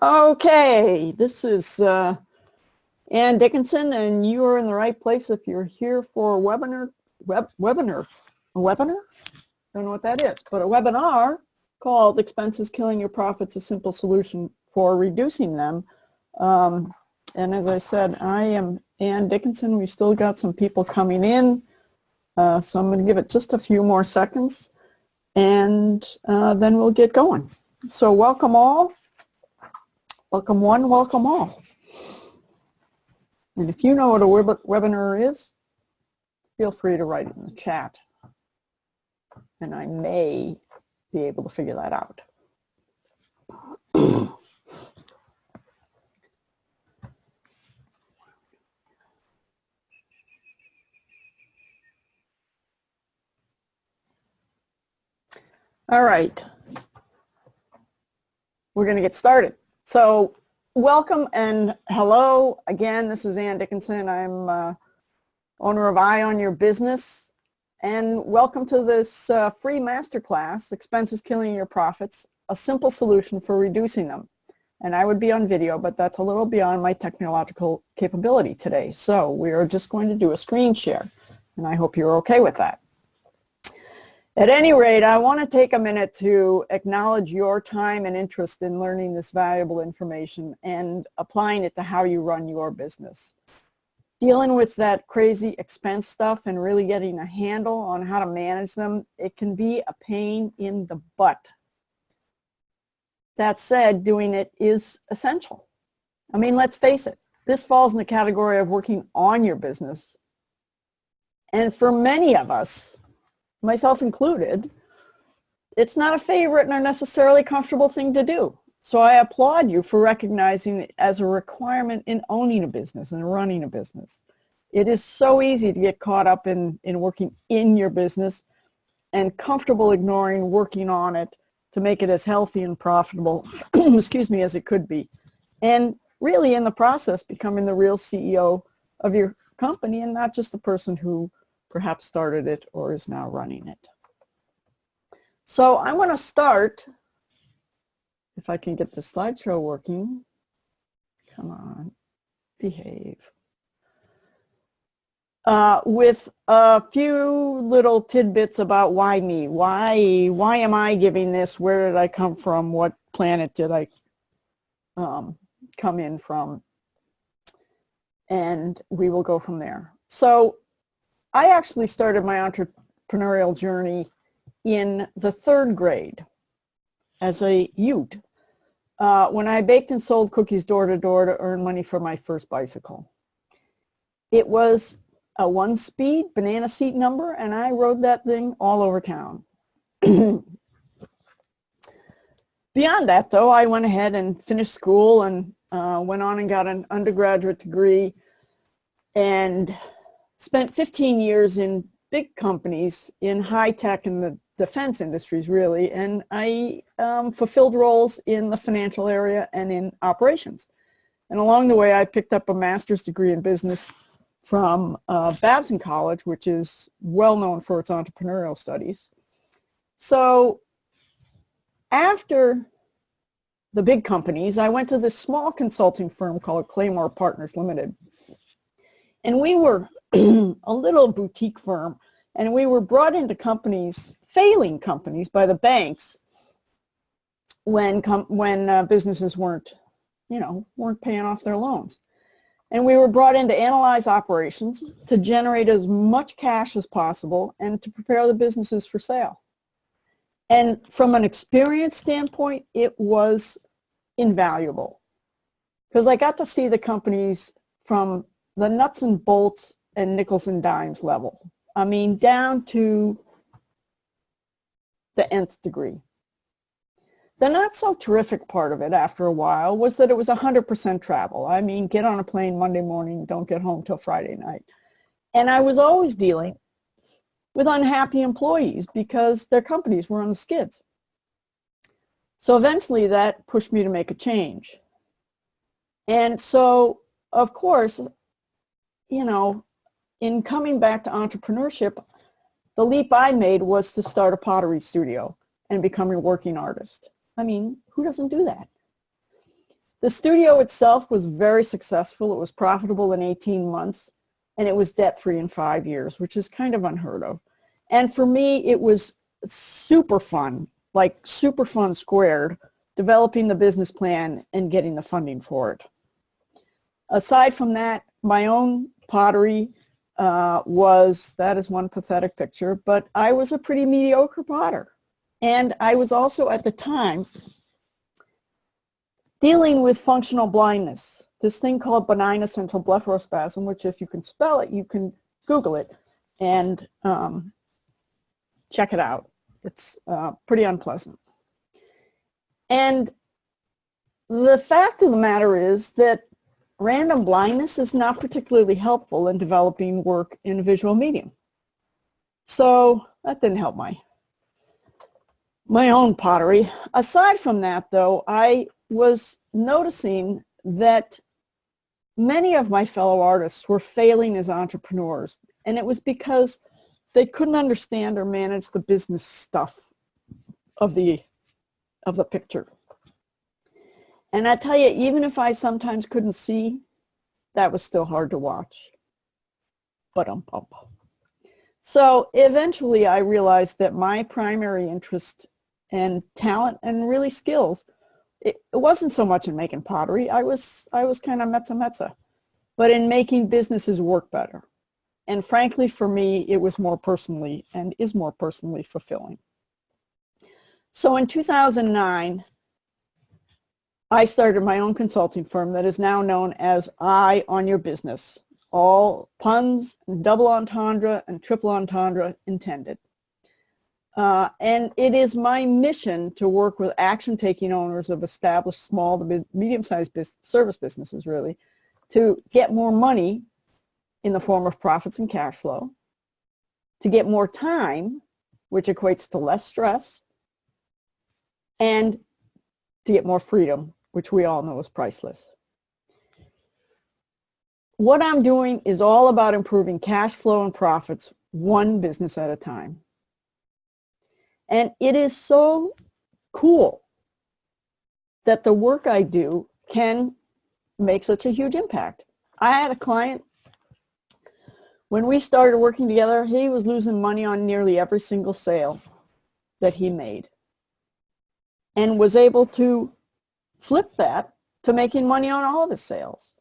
Okay, this is Ann Dickinson, and you are in the right place if you're here for a webinar. A webinar? Don't know what that is, but a webinar called "Expenses Killing Your Profits: A Simple Solution for Reducing Them." And as I said, I am Ann Dickinson. We've still got some people coming in, so I'm going to give it just a few more seconds, and then we'll get going. So welcome all. Welcome one, welcome all. And if you know what a webinar is, feel free to write it in the chat. And I may be able to figure that out. All right. We're going to get started. So welcome and hello. Again, this is Ann Dickinson. I'm owner of Eye on Your Business. And welcome to this free masterclass, Expenses Killing Your Profits, a simple solution for reducing them. And I would be on video, but that's a little beyond my technological capability today. So we are just going to do a screen share. And I hope you're okay with that. At any rate, I want to take a minute to acknowledge your time and interest in learning this valuable information and applying it to how you run your business. Dealing with that crazy expense stuff and really getting a handle on how to manage them, it can be a pain in the butt. That said, doing it is essential. I mean, let's face it, this falls in the category of working on your business. And for many of us, myself included, it's not a favorite nor necessarily comfortable thing to do. So I applaud you for recognizing it as a requirement in owning a business and running a business. It is so easy to get caught up in working in your business and comfortable ignoring working on it to make it as healthy and profitable, excuse me, as it could be. And really in the process becoming the real CEO of your company and not just the person who perhaps started it or is now running it. So I want to start, if I can get the slideshow working. Come on, behave. With a few little tidbits about why me. Why am I giving this? Where did I come from? What planet did I come in from? And we will go from there. So I actually started my entrepreneurial journey in the 3rd grade as a youth when I baked and sold cookies door to door to earn money for my first bicycle. It was a 1-speed banana seat number, and I rode that thing all over town. Beyond that, though, I went ahead and finished school and went on and got an undergraduate degree and spent 15 years in big companies in high tech and the defense industries, really, and I fulfilled roles in the financial area and in operations. And along the way, I picked up a master's degree in business from Babson College, which is well known for its entrepreneurial studies. So after the big companies, I went to this small consulting firm called Claymore Partners Limited. And we were a little boutique firm, and we were brought into companies, failing companies, by the banks when businesses weren't paying off their loans. And we were brought in to analyze operations, to generate as much cash as possible, and to prepare the businesses for sale. And from an experience standpoint, it was invaluable because I got to see the companies from the nuts and bolts and nickels and dimes level. I mean, down to the nth degree. The not so terrific part of it after a while was that it was 100% travel. I mean, get on a plane Monday morning, don't get home till Friday night. And I was always dealing with unhappy employees because their companies were on the skids. So eventually that pushed me to make a change. And so, of course, in coming back to entrepreneurship, the leap I made was to start a pottery studio and become a working artist. I mean, who doesn't do that? The studio itself was very successful. It was profitable in 18 months, and it was debt-free in 5 years, which is kind of unheard of. And for me, it was super fun, like super fun squared, developing the business plan and getting the funding for it. Aside from that, my own pottery that is one pathetic picture, but I was a pretty mediocre potter. And I was also at the time dealing with functional blindness, this thing called benign essential blepharospasm, which if you can spell it, you can Google it and check it out. It's pretty unpleasant. And the fact of the matter is that random blindness is not particularly helpful in developing work in a visual medium. So that didn't help my own pottery. Aside from that, though, I was noticing that many of my fellow artists were failing as entrepreneurs, and it was because they couldn't understand or manage the business stuff of the picture. And I tell you, even if I sometimes couldn't see, that was still hard to watch. So eventually I realized that my primary interest and talent and really skills, it wasn't so much in making pottery. I was kind of mezza, but in making businesses work better. And frankly, for me, it was more personally and is more personally fulfilling. So in 2009, I started my own consulting firm that is now known as Eye on Your Business. All puns, double entendre, and triple entendre intended. And it is my mission to work with action-taking owners of established small to medium-sized service businesses, really, to get more money in the form of profits and cash flow, to get more time, which equates to less stress, and to get more freedom, which we all know is priceless. What I'm doing is all about improving cash flow and profits one business at a time. And it is so cool that the work I do can make such a huge impact. I had a client, when we started working together, he was losing money on nearly every single sale that he made, and was able to flip that to making money on all of his sales.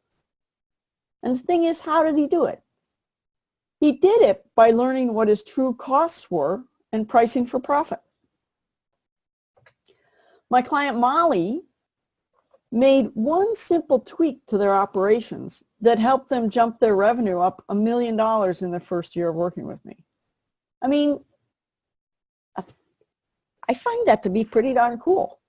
And the thing is, how did he do it? He did it by learning what his true costs were and pricing for profit. My client Molly made one simple tweak to their operations that helped them jump their revenue up $1 million in their first year of working with me. I mean, I find that to be pretty darn cool.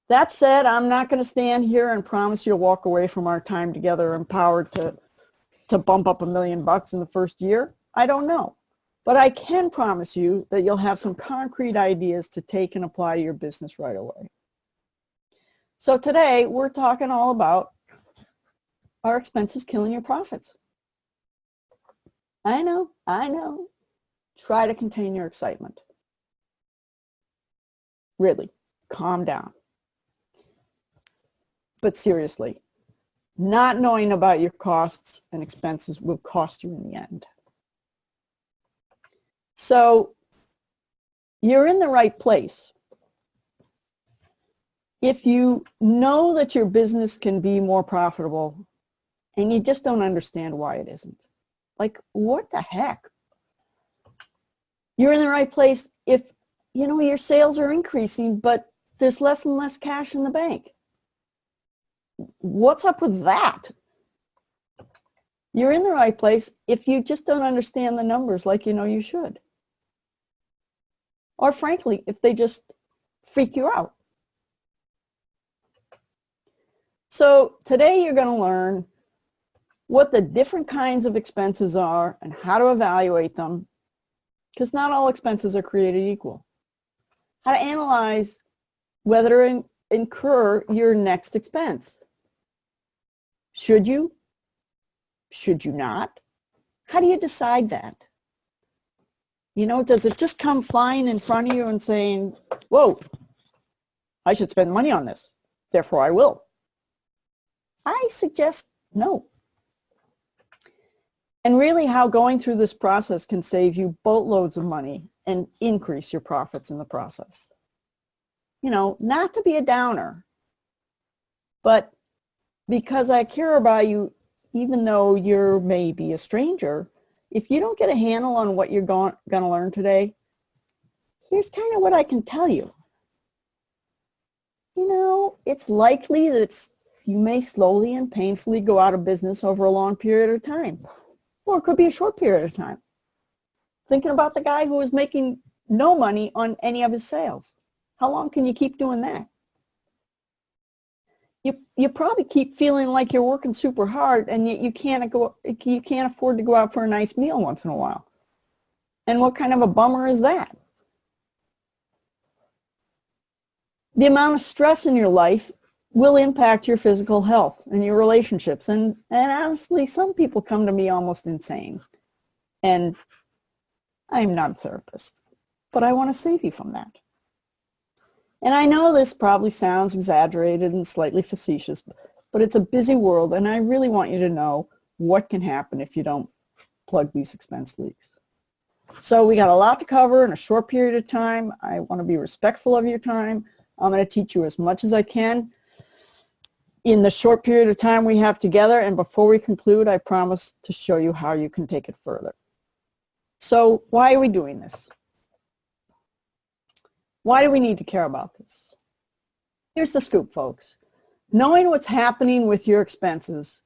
That said, I'm not going to stand here and promise you to walk away from our time together empowered to bump up $1 million in the first year. I don't know. But I can promise you that you'll have some concrete ideas to take and apply to your business right away. So today, we're talking all about are expenses killing your profits? I know. Try to contain your excitement. Really, calm down. But seriously, not knowing about your costs and expenses will cost you in the end. So you're in the right place if you know that your business can be more profitable and you just don't understand why it isn't. Like, what the heck? You're in the right place if, you know, your sales are increasing, but there's less and less cash in the bank. What's up with that? You're in the right place if you just don't understand the numbers like you know you should. Or frankly, if they just freak you out. So today you're going to learn what the different kinds of expenses are and how to evaluate them, because not all expenses are created equal. How to analyze whether to incur your next expense. Should you? Should you not? How do you decide that? You know, does it just come flying in front of you and saying, whoa, I should spend money on this? therefore I will. I suggest no. And really how going through this process can save you boatloads of money and increase your profits in the process. You know, not to be a downer, but because I care about you, even though you're maybe a stranger, if you don't get a handle on what you're going to learn today, here's kind of what I can tell you. You know, it's likely that you may slowly and painfully go out of business over a long period of time. Or it could be a short period of time. Thinking about the guy who was making no money on any of his sales. How long can you keep doing that? You probably keep feeling like you're working super hard and yet you can't afford to go out for a nice meal once in a while. And what kind of a bummer is that? The amount of stress in your life will impact your physical health and your relationships. And honestly, some people come to me almost insane. And I'm not a therapist, but I want to save you from that. And I know this probably sounds exaggerated and slightly facetious, but it's a busy world, and I really want you to know what can happen if you don't plug these expense leaks. So we got a lot to cover in a short period of time. I want to be respectful of your time. I'm going to teach you as much as I can in the short period of time we have together, and before we conclude, I promise to show you how you can take it further. So why are we doing this? Why do we need to care about this? Here's the scoop, folks. Knowing what's happening with your expenses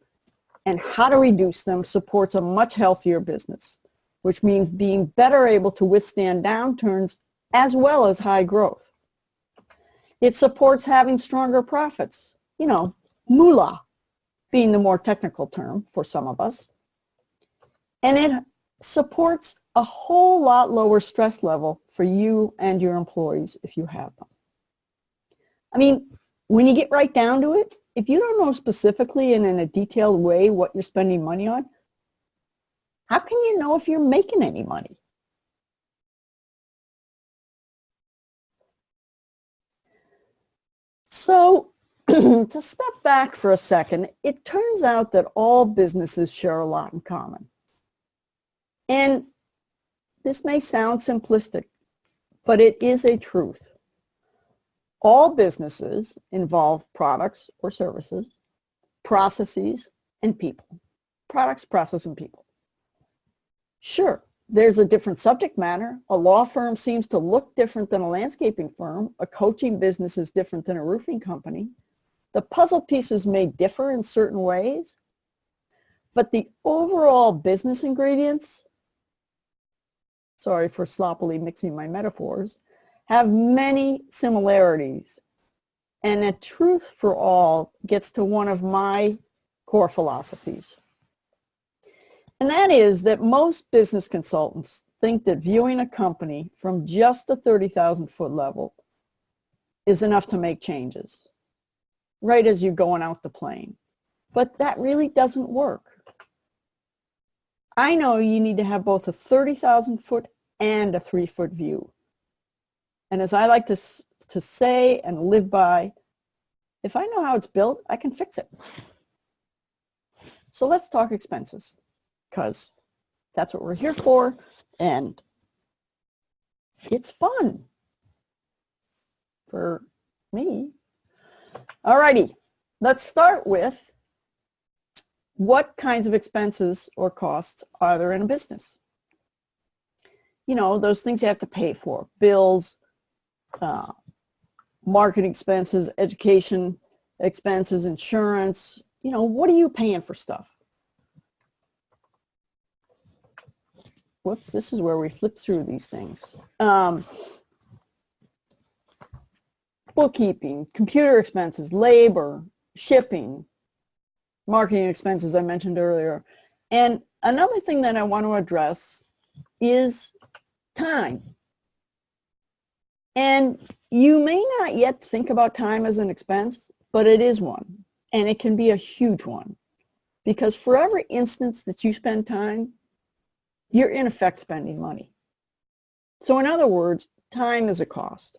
and how to reduce them supports a much healthier business, which means being better able to withstand downturns as well as high growth. It supports having stronger profits, you know, moolah being the more technical term for some of us. And it supports a whole lot lower stress level for you and your employees if you have them. I mean, when you get right down to it, if you don't know specifically and in a detailed way what you're spending money on, how can you know if you're making any money? So to step back for a second, it turns out that all businesses share a lot in common. And this may sound simplistic, but it is a truth. All businesses involve products or services, processes, and people. Products, process, and people. Sure, there's a different subject matter. A law firm seems to look different than a landscaping firm. A coaching business is different than a roofing company. The puzzle pieces may differ in certain ways, but the overall business ingredients, sorry for sloppily mixing my metaphors, have many similarities. And a truth for all gets to one of my core philosophies. And that is that most business consultants think that viewing a company from just the 30,000-foot level is enough to make changes, right as you're going out the plane. But that really doesn't work. I know you need to have both a 30,000-foot and a 3-foot view. And as I like to say and live by, if I know how it's built, I can fix it. So let's talk expenses, because that's what we're here for, and it's fun for me. Alrighty, let's start with what kinds of expenses or costs are there in a business? You know, those things you have to pay for, bills, marketing expenses, education expenses, insurance. You know, what are you paying for stuff? Whoops, this is where we flip through these things. Bookkeeping, computer expenses, labor, shipping, marketing expenses I mentioned earlier. And another thing that I want to address is time. And you may not yet think about time as an expense, but it is one. And it can be a huge one. Because for every instance that you spend time, you're in effect spending money. So in other words, time is a cost.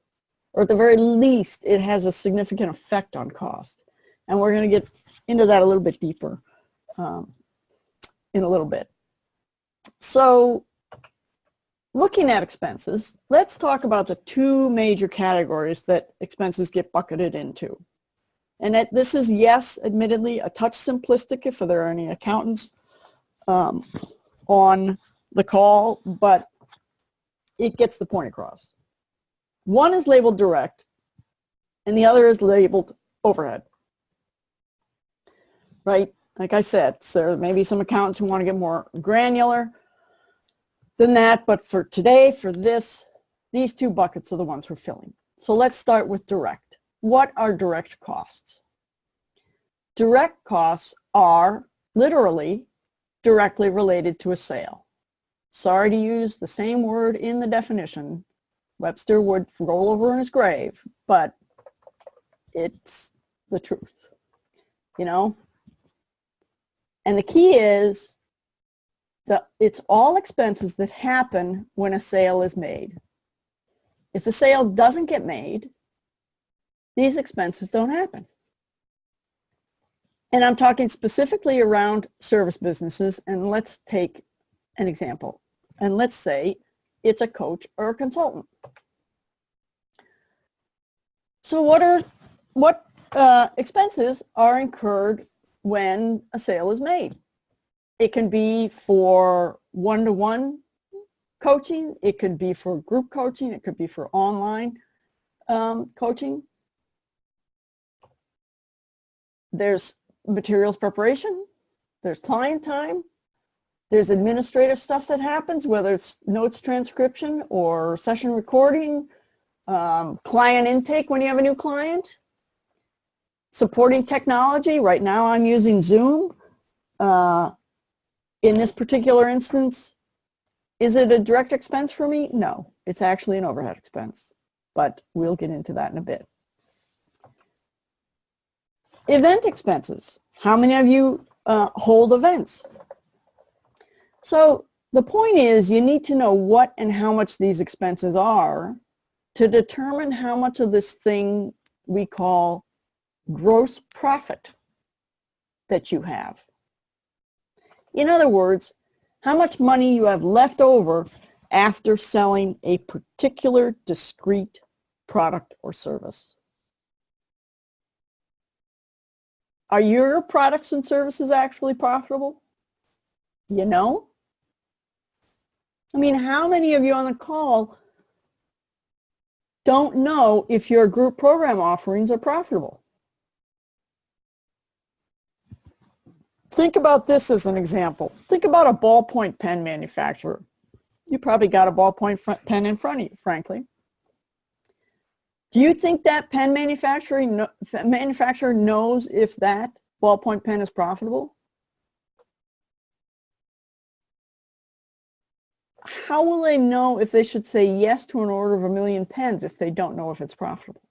or at the very least, it has a significant effect on cost. And we're going to get into that a little bit deeper in a little bit. So looking at expenses, let's talk about the two major categories that expenses get bucketed into. And this is, yes, admittedly, a touch simplistic if there are any accountants on the call, but it gets the point across. One is labeled direct, and the other is labeled overhead. Right? Like I said, so there may be some accountants who want to get more granular than that, but for today, for this, these two buckets are the ones we're filling. So let's start with direct. What are direct costs? Direct costs are literally directly related to a sale. Sorry to use the same word in the definition. Webster would roll over in his grave, but it's the truth, you know? And the key is that it's all expenses that happen when a sale is made. If the sale doesn't get made, these expenses don't happen. And I'm talking specifically around service businesses, and let's take an example. And let's say it's a coach or a consultant. So what expenses are incurred when a sale is made? It can be for one-to-one coaching, it could be for group coaching, it could be for online coaching. There's materials preparation, there's client time, there's administrative stuff that happens, whether it's notes transcription or session recording, client intake when you have a new client, supporting technology. Right now I'm using Zoom. In this particular instance, is it a direct expense for me? No, it's actually an overhead expense, but we'll get into that in a bit. Event expenses. How many of you hold events? So the point is you need to know what and how much these expenses are to determine how much of this thing we call gross profit that you have. In other words, how much money you have left over after selling a particular discrete product or service. Are your products and services actually profitable? You know? I mean, how many of you on the call don't know if your group program offerings are profitable? Think about this as an example. Think about a ballpoint pen manufacturer. You probably got a ballpoint pen in front of you, frankly. Do you think that pen manufacturer knows if that ballpoint pen is profitable? How will they know if they should say yes to an order of 1 million pens if they don't know if it's profitable?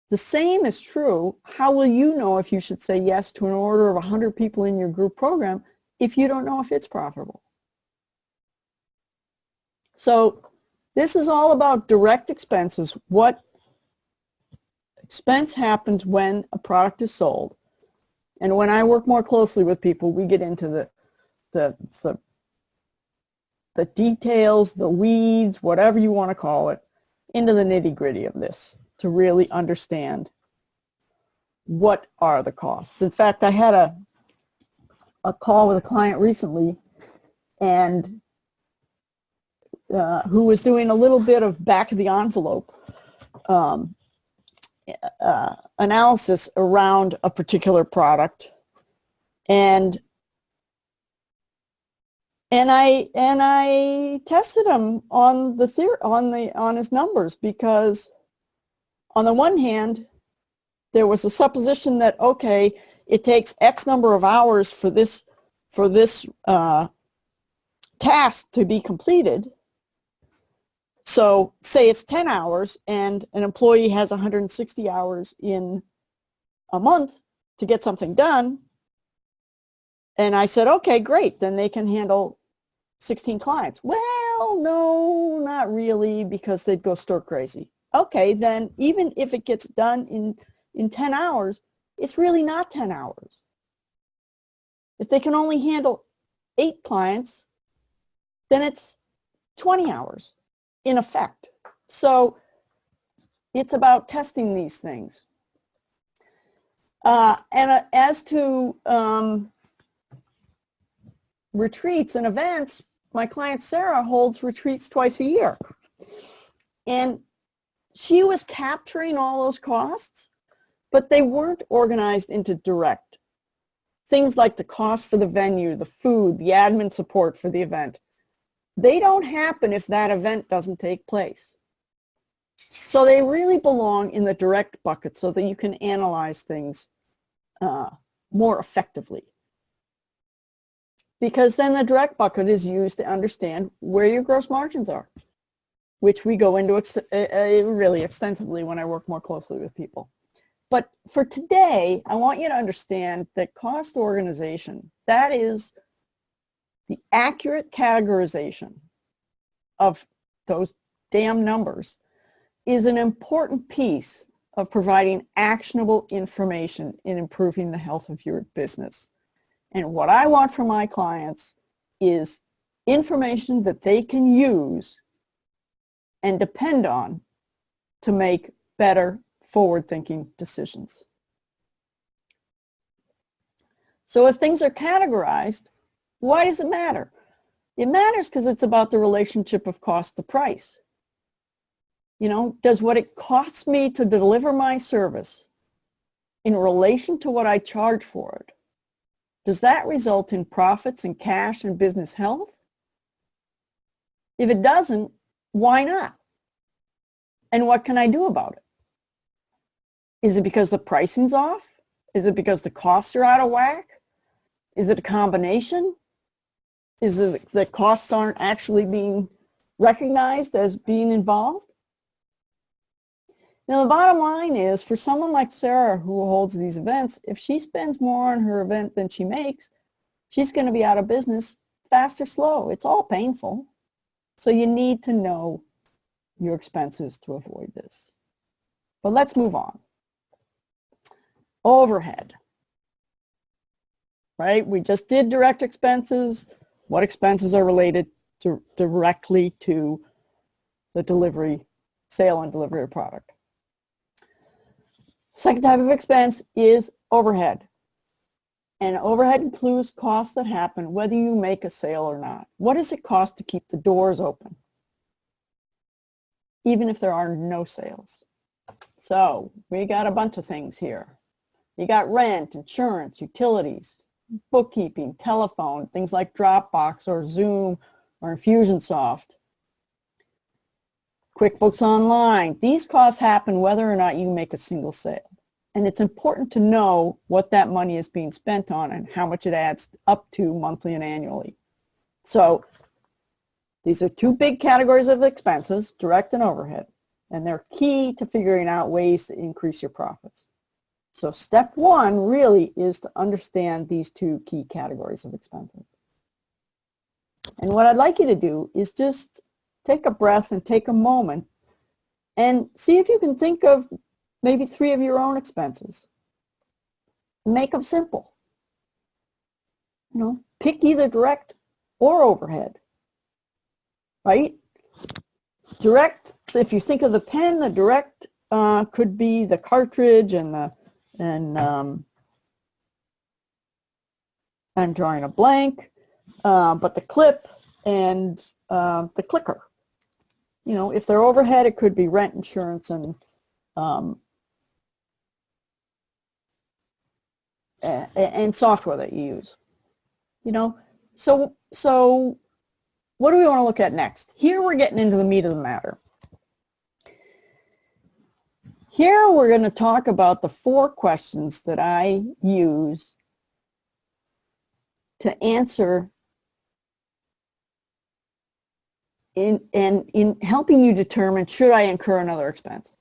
The same is true. How will you know if you should say yes to an order of 100 people in your group program if you don't know if it's profitable? So this is all about direct expenses. What expense happens when a product is sold? And when I work more closely with people, we get into the details, the weeds, whatever you want to call it, into the nitty-gritty of this to really understand what are the costs. In fact, I had a call with a client recently and who was doing a little bit of back of the envelope analysis around a particular product, and I tested him on the theory, on his numbers, because on the one hand there was a supposition that, okay, it takes X number of hours for this task to be completed. So say it's 10 hours and an employee has 160 hours in a month to get something done. And I said, okay, great, then they can handle 16 clients. Well, well, no, not really, because they'd go stir crazy. Okay, then even if it gets done in 10 hours, it's really not 10 hours. If they can only handle 8 clients, then it's 20 hours in effect. So it's about testing these things. As to retreats and events, my client Sarah holds retreats twice a year. And she was capturing all those costs, but they weren't organized into direct. Things like the cost for the venue, the food, the admin support for the event. They don't happen if that event doesn't take place. So they really belong in the direct bucket so that you can analyze things more effectively. Because then the direct bucket is used to understand where your gross margins are, which we go into really extensively when I work more closely with people. But for today, I want you to understand that cost organization, that is the accurate categorization of those damn numbers, is an important piece of providing actionable information in improving the health of your business. And what I want from my clients is information that they can use and depend on to make better forward-thinking decisions. So if things are categorized, why does it matter? It matters because it's about the relationship of cost to price. You know, does what it costs me to deliver my service in relation to what I charge for it, does that result in profits and cash and business health? If it doesn't, why not? And what can I do about it? Is it because the pricing's off? Is it because the costs are out of whack? Is it a combination? Is it the costs aren't actually being recognized as being involved? Now, the bottom line is, for someone like Sarah who holds these events, if she spends more on her event than she makes, she's going to be out of business fast or slow. It's all painful. So you need to know your expenses to avoid this. But let's move on. Overhead. Right? We just did direct expenses. What expenses are related directly to the delivery, sale and delivery of product? Second type of expense is overhead. And overhead includes costs that happen whether you make a sale or not. What does it cost to keep the doors open, even if there are no sales? So we got a bunch of things here. You got rent, insurance, utilities, bookkeeping, telephone, things like Dropbox or Zoom or Infusionsoft. QuickBooks Online. These costs happen whether or not you make a single sale. And it's important to know what that money is being spent on and how much it adds up to monthly and annually. So these are two big categories of expenses, direct and overhead, and they're key to figuring out ways to increase your profits. So step one really is to understand these two key categories of expenses. And what I'd like you to do is just take a breath and take a moment and see if you can think of maybe 3 of your own expenses. Make them simple. You know, pick either direct or overhead, right? Direct, if you think of the pen, the direct could be the cartridge and I'm drawing a blank, but the clip and the clicker. You know, if they're overhead, it could be rent, insurance, and software that you use. You know, so what do we want to look at next? Here we're getting into the meat of the matter. Here we're going to talk about the 4 questions that I use to answer in helping you determine, should I incur another expense?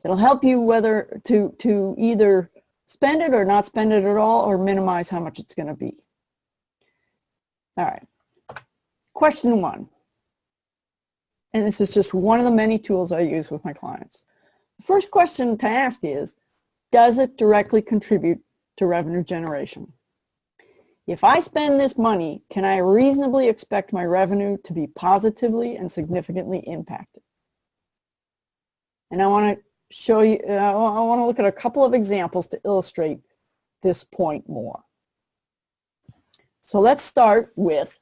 It'll help you whether to either spend it or not spend it at all, or minimize how much it's going to be. All right. question one, and this is just one of the many tools I use with my clients. The first question to ask is, does it directly contribute to revenue generation? If I spend this money, can I reasonably expect my revenue to be positively and significantly impacted? And I want to show you, I want to look at a couple of examples to illustrate this point more. So let's start with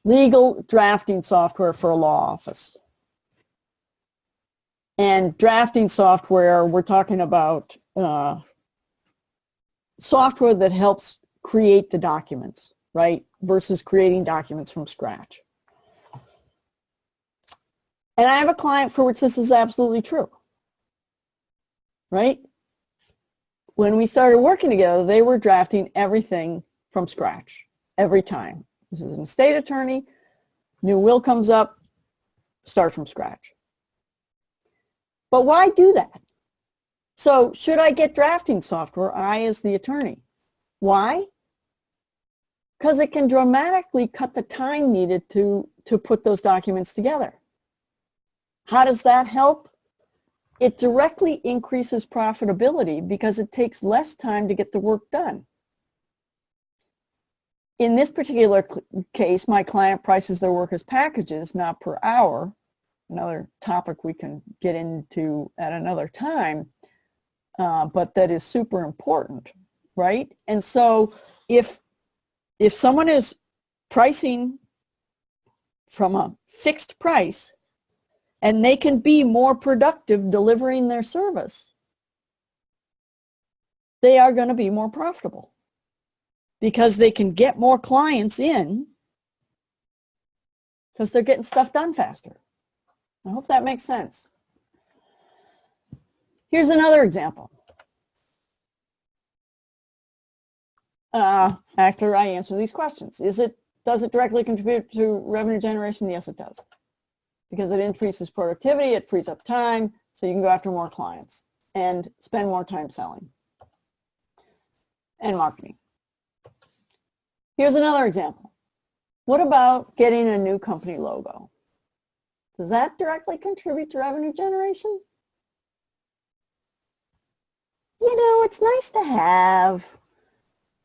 legal drafting software for a law office. And drafting software, we're talking about software that helps create the documents, right? Versus creating documents from scratch. And I have a client for which this is absolutely true, right? When we started working together, they were drafting everything from scratch every time. This is an estate attorney, new will comes up, start from scratch. But why do that? So should I get drafting software, I as the attorney? Why? Because it can dramatically cut the time needed to put those documents together. How does that help? It directly increases profitability because it takes less time to get the work done. In this particular case, my client prices their work as packages, not per hour. Another topic we can get into at another time, but that is super important, right? And so if someone is pricing from a fixed price and they can be more productive delivering their service, they are going to be more profitable because they can get more clients in because they're getting stuff done faster. I hope that makes sense. Here's another example. After I answer these questions, does it directly contribute to revenue generation? Yes, it does. Because it increases productivity, it frees up time, so you can go after more clients and spend more time selling and marketing. Here's another example. What about getting a new company logo? Does that directly contribute to revenue generation? You know, it's nice to have,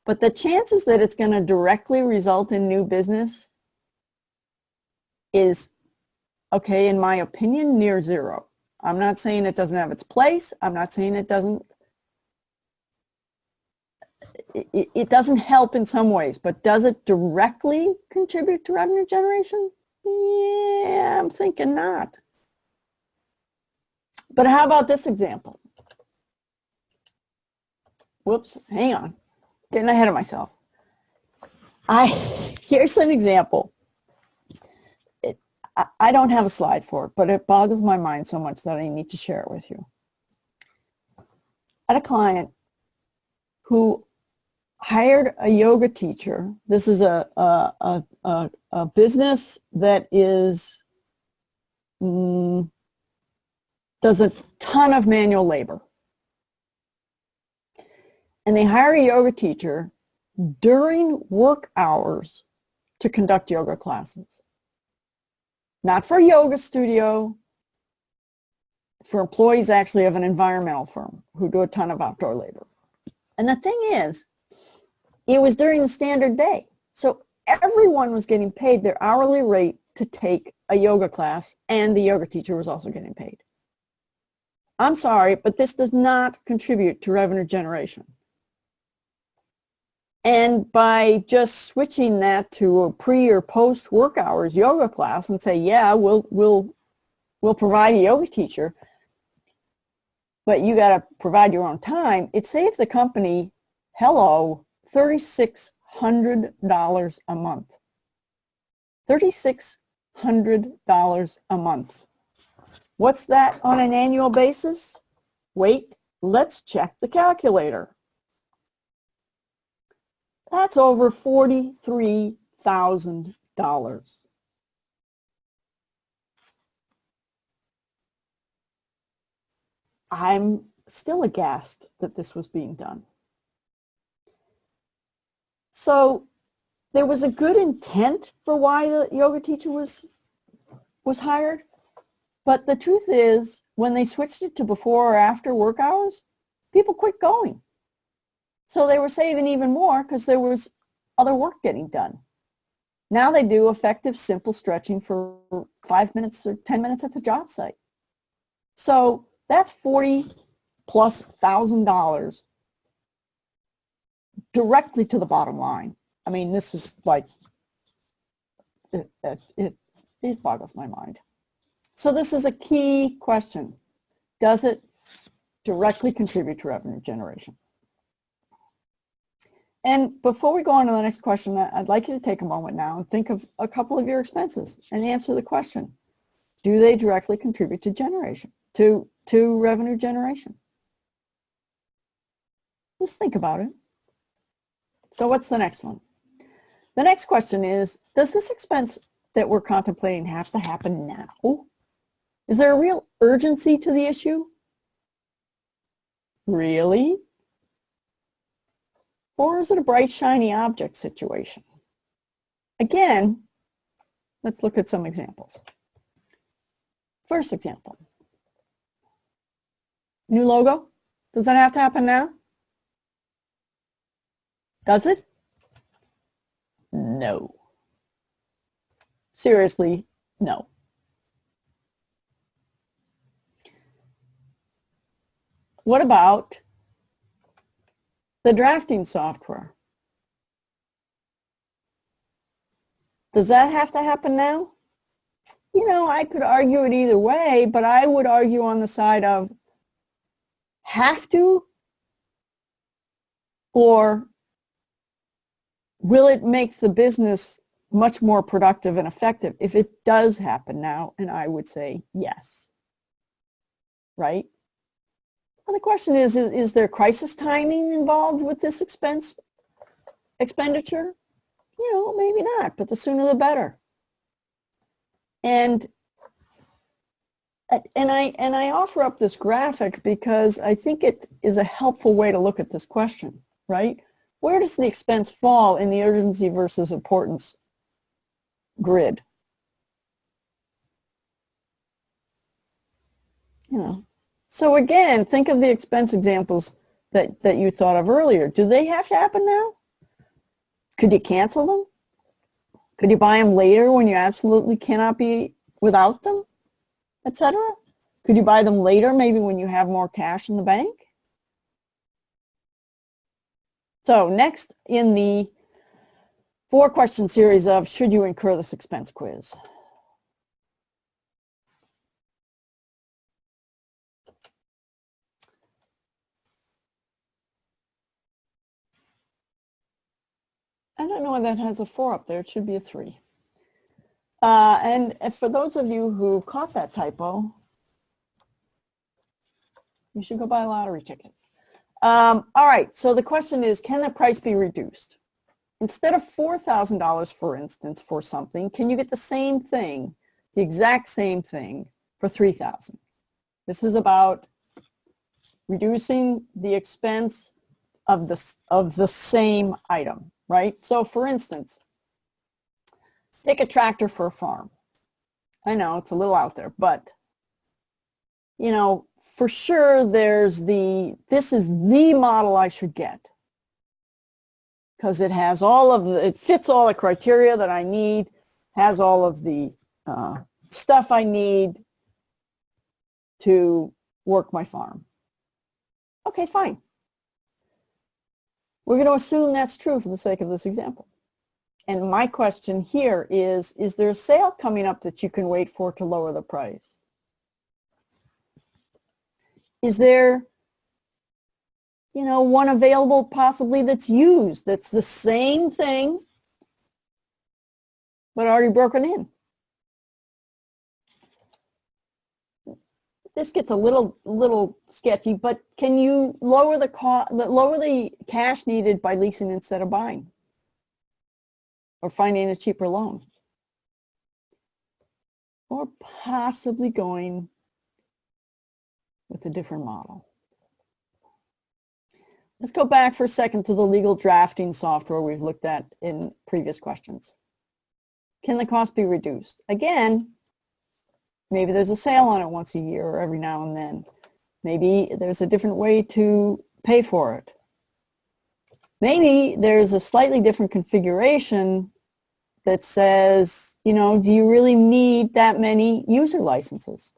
but the chances that it's going to directly result in new business is, okay, in my opinion, near zero. I'm not saying it doesn't have its place. I'm not saying it doesn't help in some ways, but does it directly contribute to revenue generation? Yeah, I'm thinking not. But how about this example? Whoops, hang on. Getting ahead of myself. Here's an example. I don't have a slide for it, but it boggles my mind so much that I need to share it with you. I had a client who hired a yoga teacher. This is a business that is does a ton of manual labor. And they hire a yoga teacher during work hours to conduct yoga classes. Not for a yoga studio, for employees actually of an environmental firm who do a ton of outdoor labor. And the thing is, it was during the standard day. So everyone was getting paid their hourly rate to take a yoga class, and the yoga teacher was also getting paid. I'm sorry, but this does not contribute to revenue generation. And by just switching that to a pre or post work hours yoga class and say, yeah, we'll provide a yoga teacher, but you got to provide your own time, it saves the company, hello, $3,600 a month. $3,600 a month. What's that on an annual basis? Wait, let's check the calculator. That's over $43,000. I'm still aghast that this was being done. So there was a good intent for why the yoga teacher was hired, but the truth is, when they switched it to before or after work hours, people quit going. So they were saving even more because there was other work getting done. Now they do effective, simple stretching for 5 minutes or 10 minutes at the job site. So that's $40,000+ directly to the bottom line. I mean, this is like, it boggles my mind. So this is a key question. Does it directly contribute to revenue generation? And before we go on to the next question, I'd like you to take a moment now and think of a couple of your expenses and answer the question. Do they directly contribute to generation, to revenue generation? Just think about it. So what's the next one? The next question is, does this expense that we're contemplating have to happen now? Is there a real urgency to the issue? Really? Or is it a bright, shiny object situation? Again, let's look at some examples. First example. New logo. Does that have to happen now? Does it? No. Seriously, no. What about the drafting software? Does that have to happen now? You know, I could argue it either way, but I would argue on the side of have to, or will it make the business much more productive and effective if it does happen now? And I would say yes. Right? And the question is there crisis timing involved with this expenditure? You know, maybe not, but the sooner the better. And I offer up this graphic because I think it is a helpful way to look at this question, right? Where does the expense fall in the urgency versus importance grid? You know, so again, think of the expense examples that you thought of earlier. Do they have to happen now? Could you cancel them? Could you buy them later when you absolutely cannot be without them, etc.? Could you buy them later, maybe when you have more cash in the bank? So next in the 4-question series of should you incur this expense quiz. I don't know why that has a 4 up there. It should be a 3. And for those of you who caught that typo, you should go buy a lottery ticket. All right, so the question is, can the price be reduced? Instead of $4,000, for instance, for something, can you get the same thing, the exact same thing, for $3,000? This is about reducing the expense of the same item, right? So for instance, take a tractor for a farm. I know it's a little out there, but you know, for sure there's this is the model I should get because it has it fits all the criteria that I need, has all of the stuff I need to work my farm. Okay, fine. We're going to assume that's true for the sake of this example. And my question here is there a sale coming up that you can wait for to lower the price? Is there, you know, one available possibly that's used, that's the same thing, but already broken in? This gets a little sketchy, but can you lower the cash needed by leasing instead of buying, or finding a cheaper loan, or possibly going with a different model? Let's go back for a second to the legal drafting software we've looked at in previous questions. Can the cost be reduced? Again, maybe there's a sale on it once a year or every now and then. Maybe there's a different way to pay for it. Maybe there's a slightly different configuration that says, you know, do you really need that many user licenses?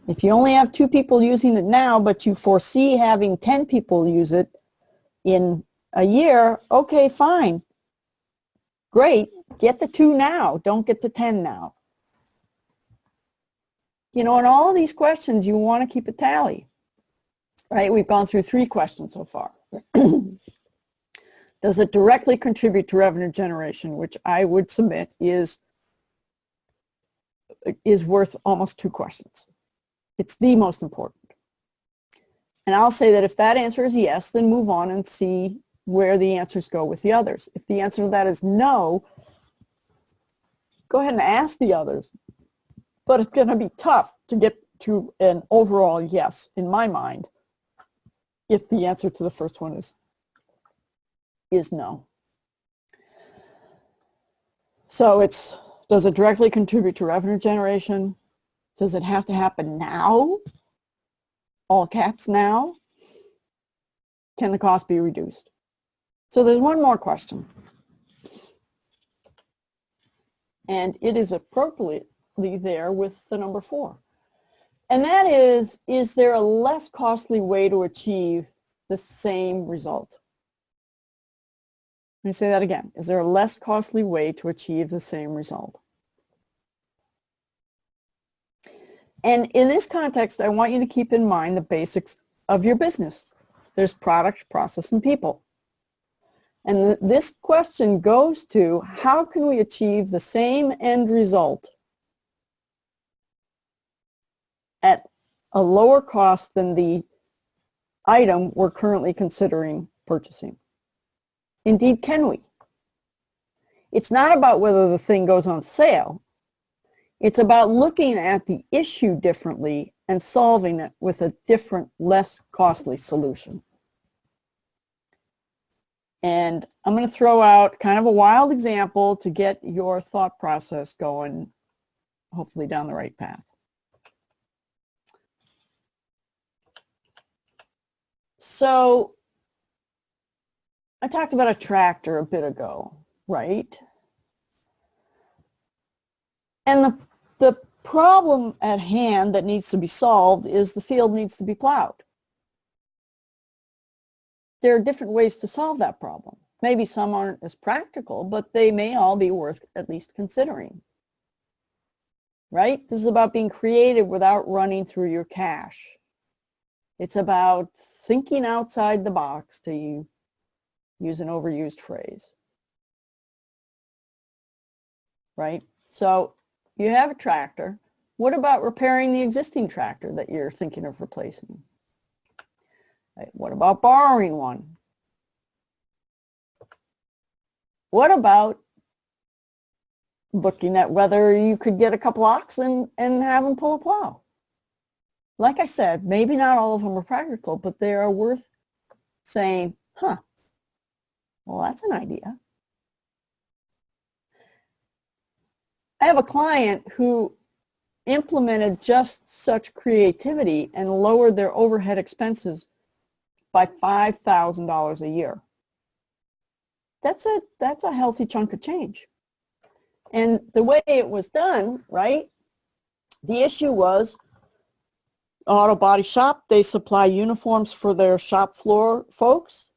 If you only have 2 people using it now, but you foresee having 10 people use it in a year, okay, fine. Great, get the 2 now, don't get the 10 now. You know, in all of these questions, you want to keep a tally, right? We've gone through 3 questions so far. Does it directly contribute to revenue generation, which I would submit is worth almost 2 questions. It's the most important. And I'll say that if that answer is yes, then move on and see where the answers go with the others. If the answer to that is no, go ahead and ask the others. But it's going to be tough to get to an overall yes, in my mind, if the answer to the first one is no. So it's, does it directly contribute to revenue generation? Does it have to happen now? All caps now? Can the cost be reduced? So there's one more question. And it is appropriately there with the number 4. And that is there a less costly way to achieve the same result? Let me say that again. Is there a less costly way to achieve the same result? And in this context, I want you to keep in mind the basics of your business. There's product, process, and people. And this question goes to, how can we achieve the same end result at a lower cost than the item we're currently considering purchasing? Indeed, can we? It's not about whether the thing goes on sale. It's about looking at the issue differently and solving it with a different, less costly solution. And I'm going to throw out kind of a wild example to get your thought process going, hopefully down the right path. So I talked about a tractor a bit ago, right? And the problem at hand that needs to be solved is the field needs to be plowed. There are different ways to solve that problem. Maybe some aren't as practical, but they may all be worth at least considering. Right? This is about being creative without running through your cash. It's about thinking outside the box, to use an overused phrase. Right? So you have a tractor. What about repairing the existing tractor that you're thinking of replacing? Right? What about borrowing one? What about looking at whether you could get a couple oxen and have them pull a plow? Like I said, maybe not all of them are practical, but they are worth saying, huh, well, that's an idea. I have a client who implemented just such creativity and lowered their overhead expenses by $5,000 a year. That's a healthy chunk of change. And the way it was done, right, the issue was auto body shop, they supply uniforms for their shop floor folks,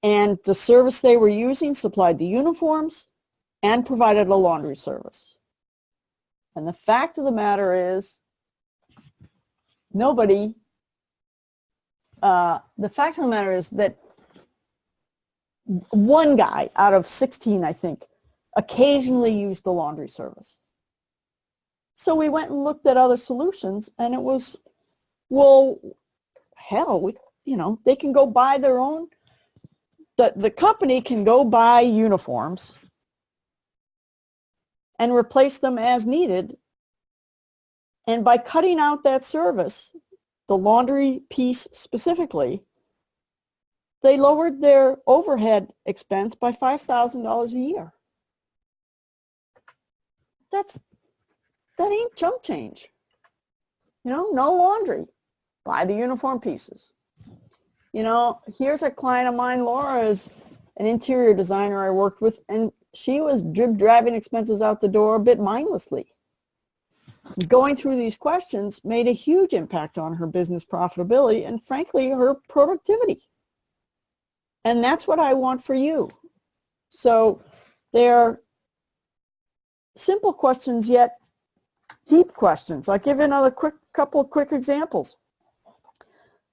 and the service they were using supplied the uniforms and provided a laundry service. And the fact of the matter is, the fact of the matter is that one guy out of 16, I think, occasionally used the laundry service. So we went and looked at other solutions, and it was, well, hell, they can go buy their own, the company can go buy uniforms and replace them as needed. And by cutting out that service, the laundry piece specifically, they lowered their overhead expense by $5,000 a year. That ain't chump change. No laundry. Buy the uniform pieces. Here's a client of mine, Laura, is an interior designer I worked with, and she was driving expenses out the door a bit mindlessly. Going through these questions made a huge impact on her business profitability and, frankly, her productivity. And that's what I want for you. So they're simple questions, yet deep questions. I'll give you another couple of quick examples.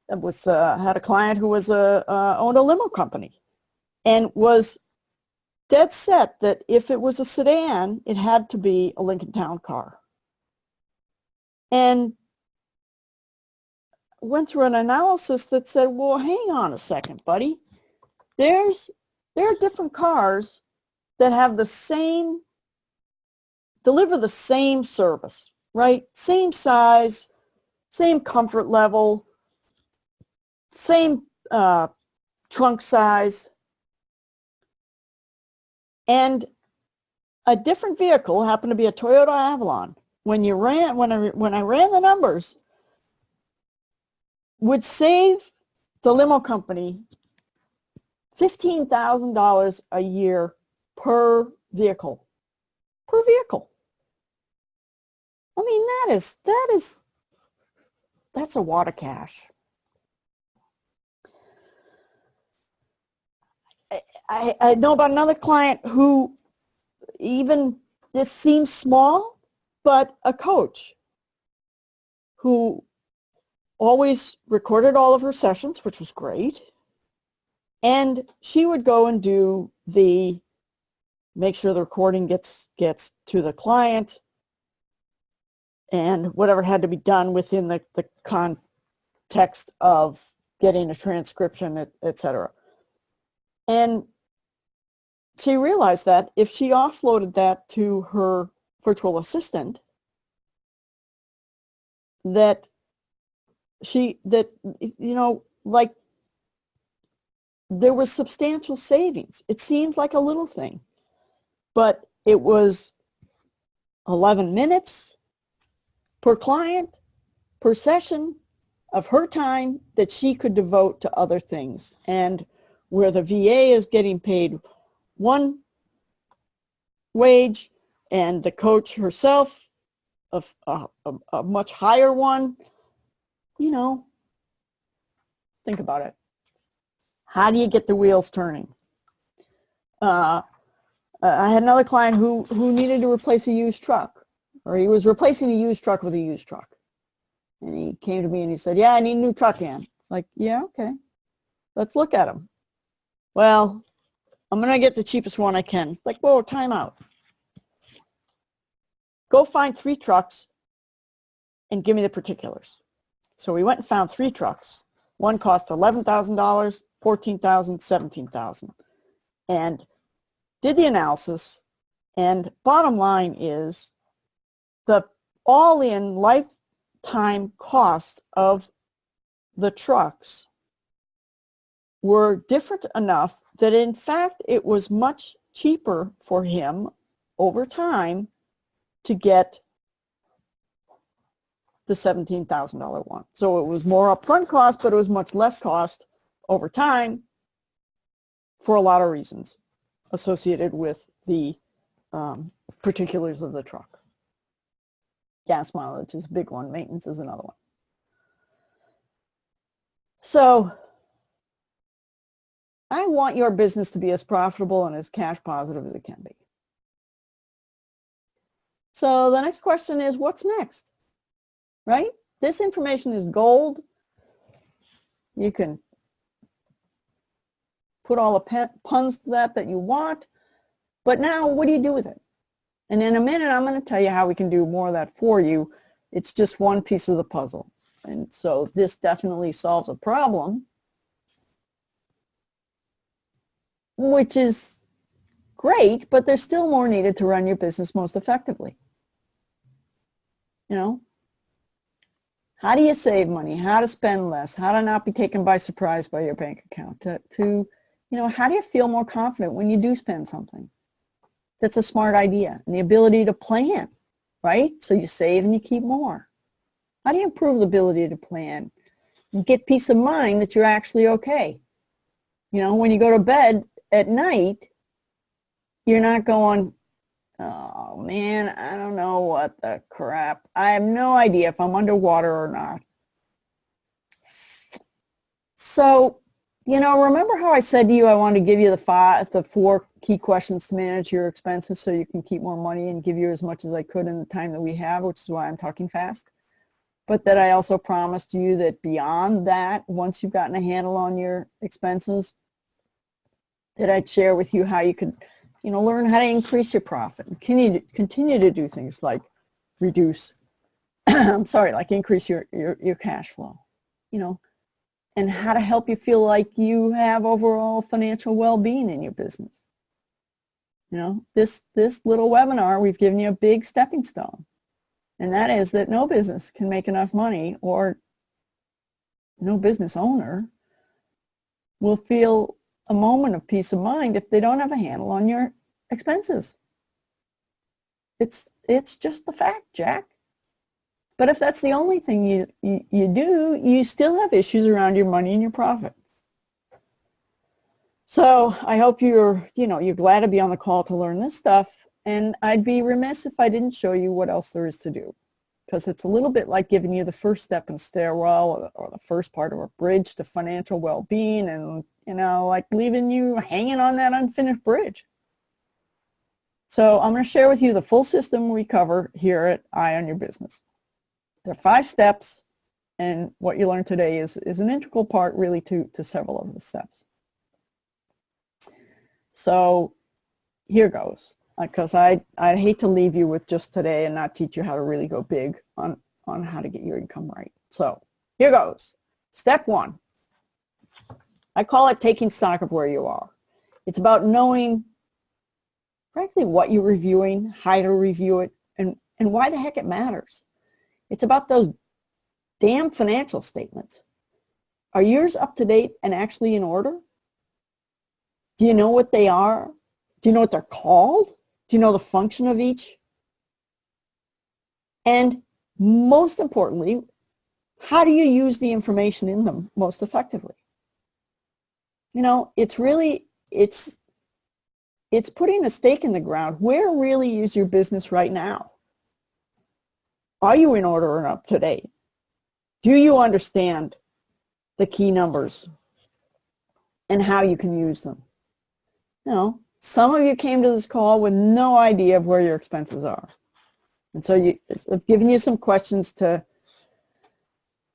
I had a client who was owned a limo company and was dead set that if it was a sedan, it had to be a Lincoln Town car. And went through an analysis that said, well, hang on a second, buddy. There are different cars that have deliver the same service, right? Same size, same comfort level, same trunk size, and a different vehicle happened to be a Toyota Avalon. When I ran the numbers, would save the limo company $15,000 a year per vehicle. Per vehicle. I mean, that's a wad of cash. I know about another client who, even it seems small, but a coach who always recorded all of her sessions, which was great. And she would go and make sure the recording gets to the client and whatever had to be done within the context of getting a transcription, et cetera. And she realized that if she offloaded that to her virtual assistant, that there was substantial savings. It seems like a little thing, but it was 11 minutes per client, per session of her time that she could devote to other things. And where the VA is getting paid one wage and the coach herself a much higher one, think about it. How do you get the wheels turning? I had another client who needed to replace a used truck, or he was replacing a used truck with a used truck. And he came to me and he said, yeah, I need a new truck, Ann. It's like, yeah, okay. Let's look at them. Well, I'm going to get the cheapest one I can. It's like, whoa, time out. Go find 3 trucks and give me the particulars. So we went and found 3 trucks. One cost $11,000, $14,000, $17,000. And did the analysis. And bottom line is the all-in lifetime cost of the trucks were different enough that in fact it was much cheaper for him over time to get the $17,000 one. So it was more upfront cost, but it was much less cost over time for a lot of reasons associated with the particulars of the truck. Gas mileage is a big one. Maintenance is another one. So I want your business to be as profitable and as cash positive as it can be. So the next question is, what's next? Right? This information is gold. You can put all the puns to that you want. But now, what do you do with it? And in a minute, I'm going to tell you how we can do more of that for you. It's just one piece of the puzzle. And so this definitely solves a problem, which is great, but there's still more needed to run your business most effectively. How do you save money? How to spend less? How to not be taken by surprise by your bank account? How do you feel more confident when you do spend something? That's a smart idea. And the ability to plan, right? So you save and you keep more. How do you improve the ability to plan? And get peace of mind that you're actually okay. When you go to bed at night, you're not going, oh man, I don't know what the crap. I have no idea if I'm underwater or not. So, remember how I said to you I wanted to give you the 4 key questions to manage your expenses so you can keep more money and give you as much as I could in the time that we have, which is why I'm talking fast. But that I also promised you that beyond that, once you've gotten a handle on your expenses, that I'd share with you how you could, learn how to increase your profit and continue to do things like reduce, like increase your cash flow, and how to help you feel like you have overall financial well-being in your business. This little webinar, we've given you a big stepping stone. And that is that no business can make enough money, or no business owner will feel a moment of peace of mind if they don't have a handle on your expenses. It's just the fact, Jack. But if that's the only thing you do, you still have issues around your money and your profit. So I hope you're glad to be on the call to learn this stuff. And I'd be remiss if I didn't show you what else there is to do, because it's a little bit like giving you the first step in a stairwell or the first part of a bridge to financial well-being, and, like leaving you hanging on that unfinished bridge. So I'm going to share with you the full system we cover here at Eye on Your Business. There are 5 steps, and what you learned today is an integral part really to several of the steps. So here goes. Because I'd hate to leave you with just today and not teach you how to really go big on how to get your income right. So here goes. Step 1. I call it taking stock of where you are. It's about knowing, frankly, what you're reviewing, how to review it, and why the heck it matters. It's about those damn financial statements. Are yours up to date and actually in order? Do you know what they are? Do you know what they're called? Do you know the function of each? And most importantly, how do you use the information in them most effectively? It's really, it's putting a stake in the ground. Where really is your business right now? Are you in order and up to date? Do you understand the key numbers and how you can use them? Some of you came to this call with no idea of where your expenses are. And so I've given you some questions to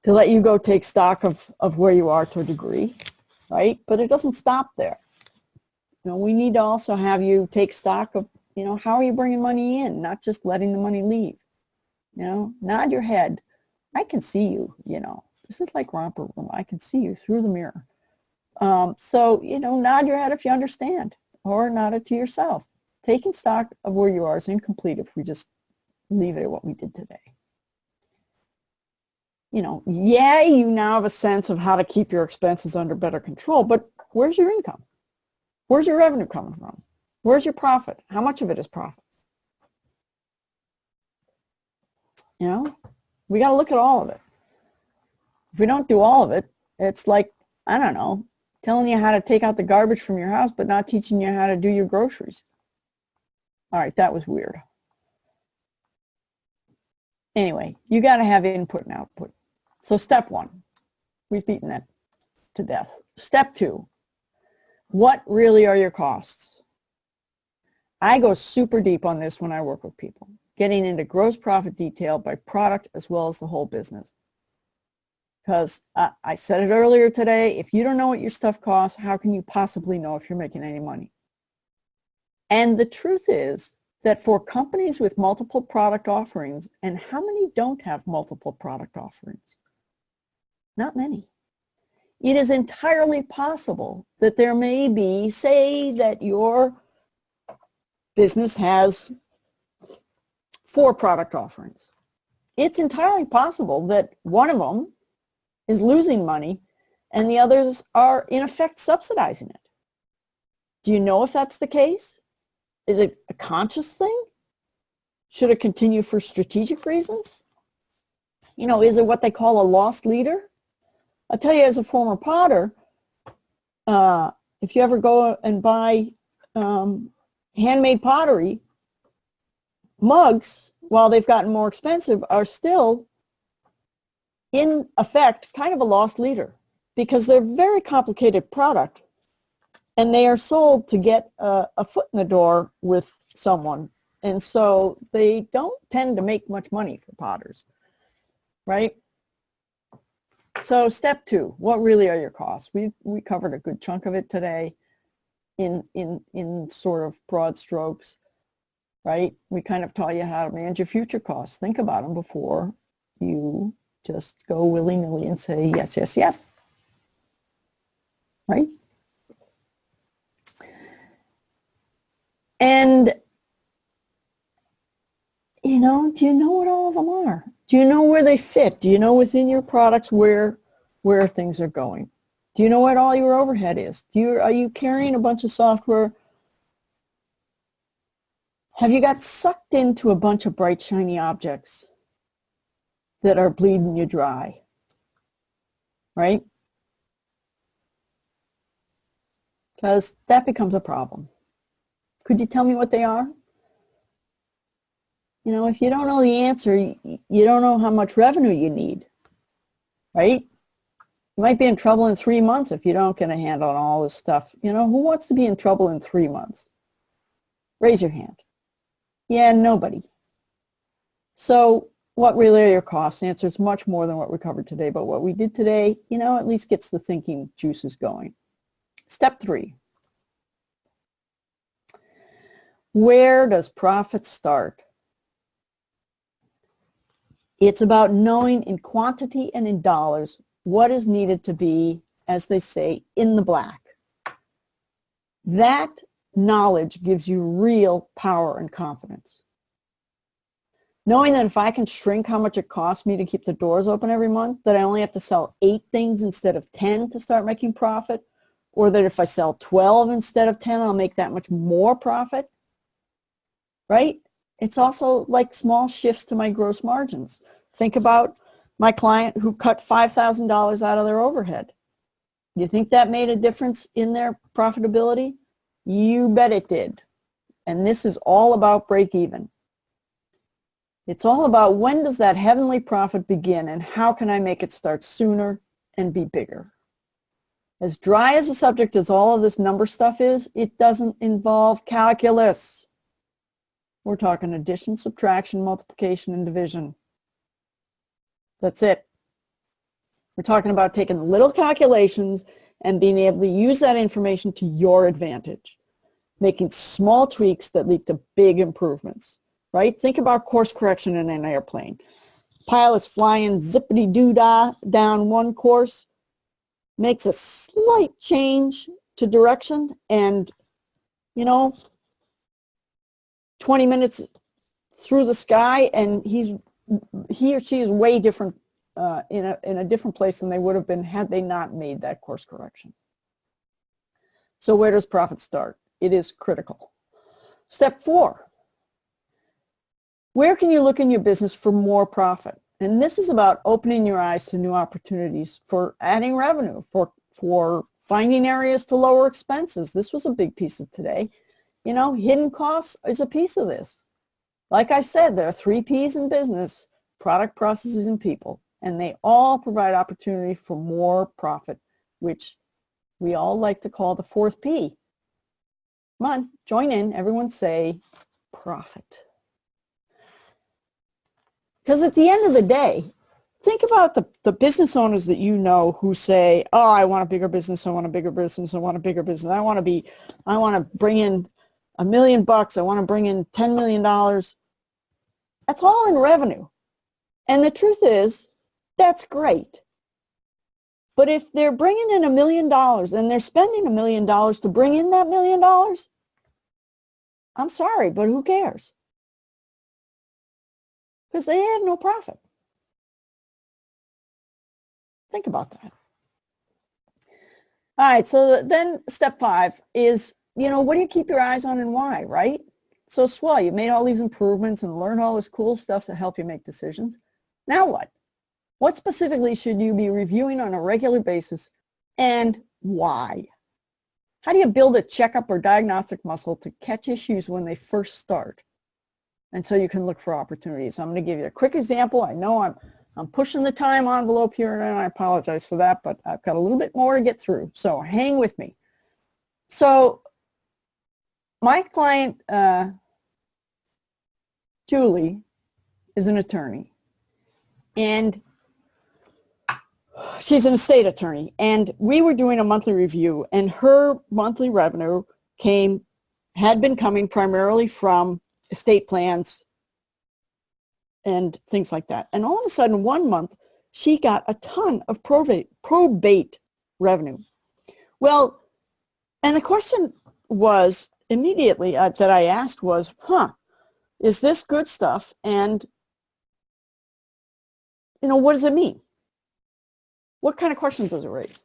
let you go take stock of where you are to a degree, right? But it doesn't stop there. We need to also have you take stock of, how are you bringing money in, not just letting the money leave. Nod your head. I can see you, This is like romper room. I can see you through the mirror. So, nod your head if you understand. Or nod it to yourself. Taking stock of where you are is incomplete if we just leave it at what we did today. You now have a sense of how to keep your expenses under better control, but where's your income? Where's your revenue coming from? Where's your profit? How much of it is profit? We got to look at all of it. If we don't do all of it, it's like, I don't know, telling you how to take out the garbage from your house, but not teaching you how to do your groceries. All right, that was weird. Anyway, you got to have input and output. So step 1, we've beaten that to death. Step 2, what really are your costs? I go super deep on this when I work with people, getting into gross profit detail by product as well as the whole business. Because I said it earlier today, if you don't know what your stuff costs, how can you possibly know if you're making any money? And the truth is that for companies with multiple product offerings, and how many don't have multiple product offerings? Not many. It is entirely possible that there may be, say that your business has 4 product offerings. it's entirely possible that one of them is losing money and the others are in effect subsidizing it. Do you know if that's the case? Is it a conscious thing? Should it continue for strategic reasons? You know, is it what they call a lost leader? I'll tell you, as a former potter, if you ever go and buy handmade pottery, mugs, while they've gotten more expensive, are still, in effect, kind of a lost leader because they're very complicated product and they are sold to get a foot in the door with someone. And so they don't tend to make much money for potters, right? So step 2, what really are your costs? We covered a good chunk of it today in sort of broad strokes, right? We kind of taught you how to manage your future costs. Think about them before you just go willy-nilly and say yes, yes, yes, right? And, you know, do you know what all of them are? Do you know where they fit? Do you know within your products where things are going? Do you know what all your overhead is? Are you carrying a bunch of software? Have you got sucked into a bunch of bright, shiny objects that are bleeding you dry, right? Because that becomes a problem. Could you tell me what they are? You know, if you don't know the answer, you don't know how much revenue you need, right? You might be in trouble in 3 months if you don't get a handle on all this stuff. You know, who wants to be in trouble in 3 months? Raise your hand. Yeah, nobody. So what really are your costs? The answer is much more than what we covered today, but what we did today, you know, at least gets the thinking juices going. Step 3. Where does profit start? It's about knowing in quantity and in dollars what is needed to be, as they say, in the black. That knowledge gives you real power and confidence. Knowing that if I can shrink how much it costs me to keep the doors open every month, that I only have to sell 8 things instead of 10 to start making profit, or that if I sell 12 instead of 10, I'll make that much more profit, right? It's also like small shifts to my gross margins. Think about my client who cut $5,000 out of their overhead. You think that made a difference in their profitability? You bet it did. And this is all about break even. It's all about when does that heavenly profit begin and how can I make it start sooner and be bigger. As dry as a subject as all of this number stuff is, it doesn't involve calculus. We're talking addition, subtraction, multiplication, and division. That's it. We're talking about taking little calculations and being able to use that information to your advantage, making small tweaks that lead to big improvements, right? Think about course correction in an airplane. Pilot's flying zippity-doo-dah down one course, makes a slight change to direction, and, you know, 20 minutes through the sky, and he or she is way different in a different place than they would have been had they not made that course correction. So where does profit start? It is critical. Step 4. Where can you look in your business for more profit? And this is about opening your eyes to new opportunities for adding revenue, for finding areas to lower expenses. This was a big piece of today. You know, hidden costs is a piece of this. Like I said, there are 3 P's in business: product, processes, and people. And they all provide opportunity for more profit, which we all like to call the 4th P. Come on, join in. Everyone say profit. Because at the end of the day, think about the business owners that you know who say, oh, I want a bigger business, I want a bigger business, I want a bigger business, I want to bring in $1 million, I want to bring in $10 million. That's all in revenue. And the truth is, that's great. But if they're bringing in $1 million and they're spending $1 million to bring in that $1 million, I'm sorry, but who cares? Because they have no profit. Think about that. All right, so then step 5 is, what do you keep your eyes on and why, right? So swell, you made all these improvements and learned all this cool stuff to help you make decisions. Now what? What specifically should you be reviewing on a regular basis and why? How do you build a checkup or diagnostic muscle to catch issues when they first start? And so you can look for opportunities. I'm going to give you a quick example. I know I'm pushing the time envelope here, and I apologize for that, but I've got a little bit more to get through. So hang with me. So my client, Julie, is an attorney, and she's an estate attorney, and we were doing a monthly review, and her monthly revenue had been coming primarily from estate plans and things like that. And all of a sudden, one month, she got a ton of probate revenue. Well, and the question was immediately that I asked was, is this good stuff? And, what does it mean? What kind of questions does it raise?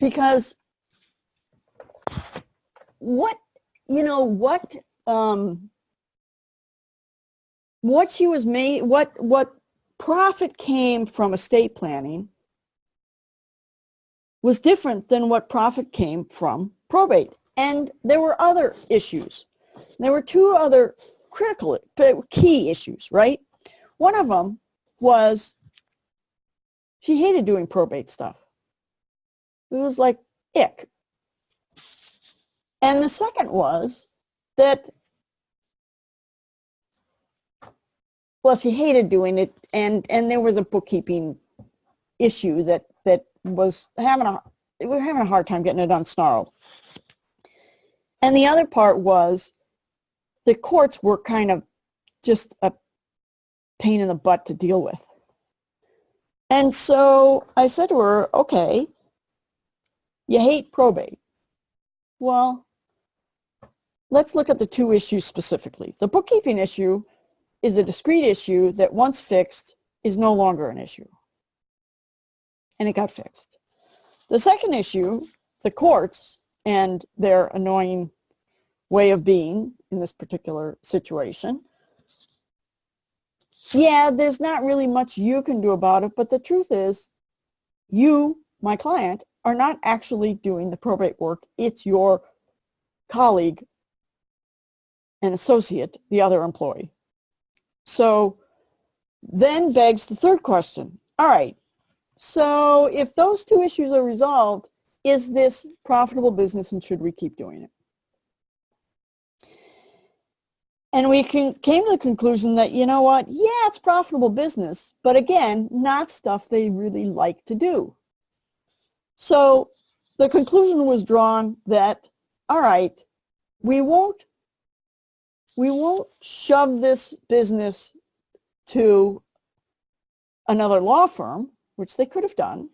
Because what she was made, what profit came from estate planning was different than what profit came from probate. And there were other issues. There were 2 other critical, key issues, right? One of them was she hated doing probate stuff. It was like, ick. And the second was that, she hated doing it, and there was a bookkeeping issue that was we were having a hard time getting it unsnarled. And the other part was the courts were kind of just a pain in the butt to deal with. And so I said to her, okay, you hate probate. Well, let's look at the 2 issues specifically. The bookkeeping issue is a discrete issue that once fixed is no longer an issue. And it got fixed. The second issue, the courts and their annoying way of being in this particular situation, there's not really much you can do about it, but the truth is, you, my client, are not actually doing the probate work. It's your colleague and associate, the other employee. So then begs the third question. All right, so if those 2 issues are resolved, is this profitable business and should we keep doing it? And we came to the conclusion that, it's profitable business, but again, not stuff they really like to do. So the conclusion was drawn that, all right, we won't shove this business to another law firm, which they could have done,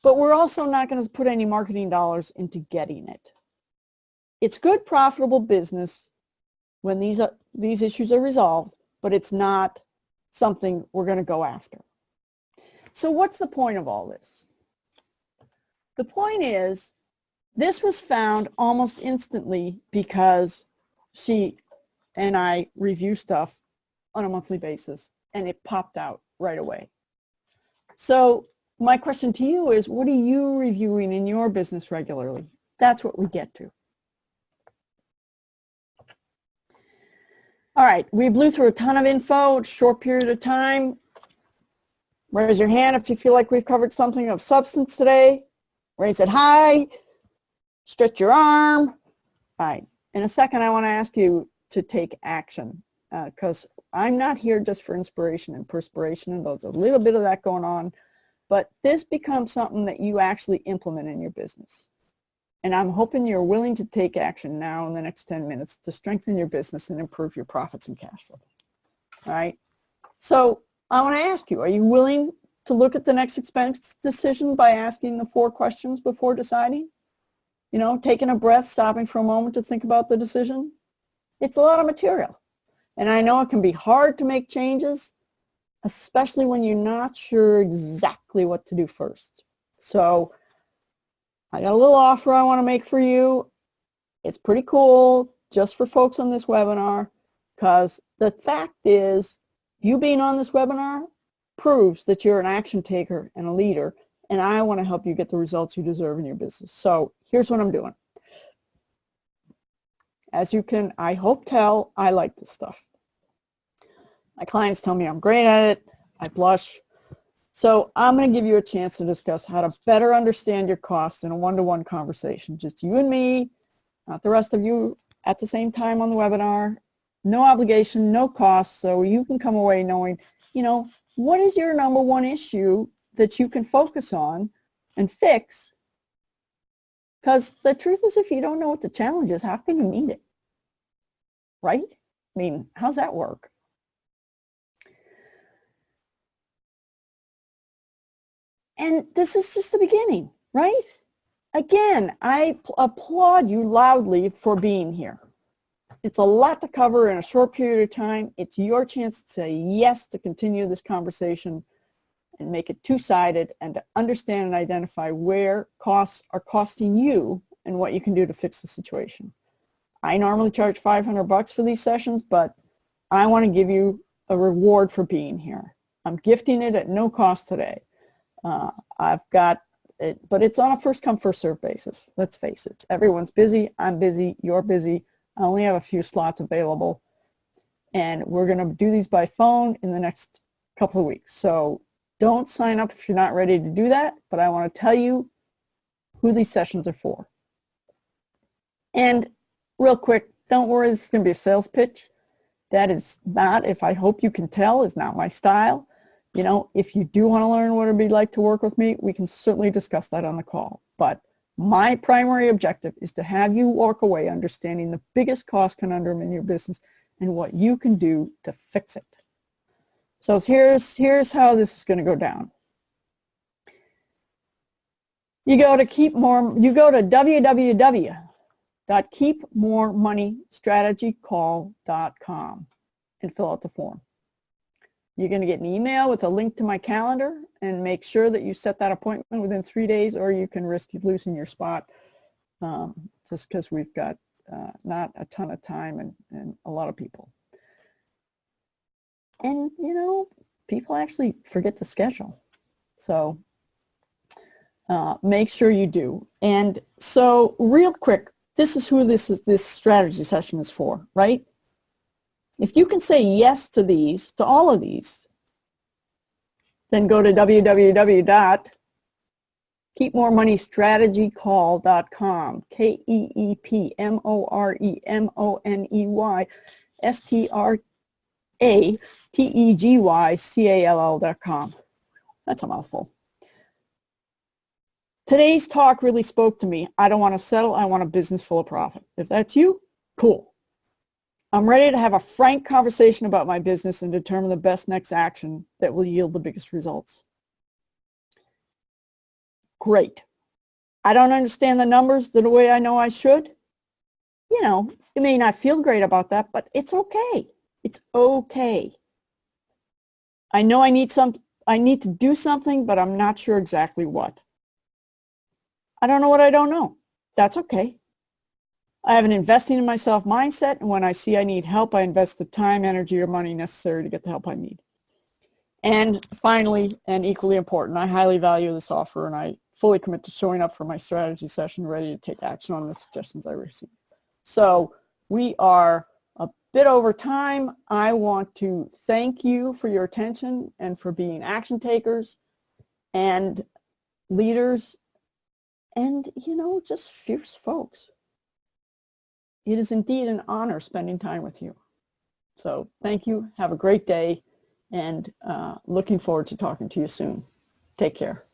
but we're also not going to put any marketing dollars into getting it. It's good, profitable business when these issues are resolved, but it's not something we're going to go after. So what's the point of all this? The point is, this was found almost instantly because she and I review stuff on a monthly basis, and it popped out right away. So my question to you is, what are you reviewing in your business regularly? That's what we get to. All right, we blew through a ton of info, short period of time. Raise your hand if you feel like we've covered something of substance today. Raise it high, stretch your arm. All right, in a second I want to ask you to take action because I'm not here just for inspiration and perspiration, and there's a little bit of that going on, but this becomes something that you actually implement in your business. And I'm hoping you're willing to take action now in the next 10 minutes to strengthen your business and improve your profits and cash flow. All right. So I want to ask you, are you willing to look at the next expense decision by asking the 4 questions before deciding? Taking a breath, stopping for a moment to think about the decision. It's a lot of material. And I know it can be hard to make changes especially when you're not sure exactly what to do first. So I got a little offer I want to make for you. It's pretty cool just for folks on this webinar, because the fact is, you being on this webinar proves that you're an action taker and a leader, and I want to help you get the results you deserve in your business. So here's what I'm doing. As you can, I hope, tell, I like this stuff. My clients tell me I'm great at it. I blush. So I'm going to give you a chance to discuss how to better understand your costs in a one-to-one conversation. Just you and me, not the rest of you at the same time on the webinar. No obligation, no cost, so you can come away knowing, you know, what is your number one issue that you can focus on and fix? Because the truth is, if you don't know what the challenge is, how can you meet it? Right? I mean, how's that work? And this is just the beginning, right? Again, I applaud you loudly for being here. It's a lot to cover in a short period of time. It's your chance to say yes to continue this conversation and make it two-sided, and to understand and identify where costs are costing you and what you can do to fix the situation. I normally charge $500 for these sessions, but I want to give you a reward for being here. I'm gifting it at no cost today. I've got it, but it's on a first come, first serve basis. Let's face it. Everyone's busy. I'm busy. You're busy. I only have a few slots available, and we're going to do these by phone in the next couple of weeks. So don't sign up if you're not ready to do that, but I want to tell you who these sessions are for. And real quick, don't worry, this is going to be a sales pitch. That is not, if I hope you can tell, is not my style. You know, if you do want to learn what it'd be like to work with me, we can certainly discuss that on the call. But my primary objective is to have you walk away understanding the biggest cost conundrum in your business and what you can do to fix it. So here's how this is going to go down. You go to www.keepmoremoneystrategycall.com and fill out the form. You're going to get an email with a link to my calendar, and make sure that you set that appointment within 3 days, or you can risk losing your spot just because we've got not a ton of time and a lot of people. And, you know, people actually forget to schedule. So make sure you do. And so real quick, this is who this strategy session is for, right? If you can say yes to these, to all of these, then go to www.keepmoremoneystrategycall.com, KEEPMOREMONEYSTRATEGYCALL.com. That's a mouthful. Today's talk really spoke to me. I don't want to settle. I want a business full of profit. If that's you, cool. I'm ready to have a frank conversation about my business and determine the best next action that will yield the biggest results. Great. I don't understand the numbers the way I know I should. You know, you may not feel great about that, but it's okay. It's okay. I know I need to do something, but I'm not sure exactly what. I don't know what I don't know. That's okay. I have an investing in myself mindset, and when I see I need help, I invest the time, energy, or money necessary to get the help I need. And finally, and equally important, I highly value this offer, and I fully commit to showing up for my strategy session ready to take action on the suggestions I receive. So we are a bit over time. I want to thank you for your attention and for being action takers and leaders and, you know, just fierce folks. It is indeed an honor spending time with you. So thank you. Have a great day, and looking forward to talking to you soon. Take care.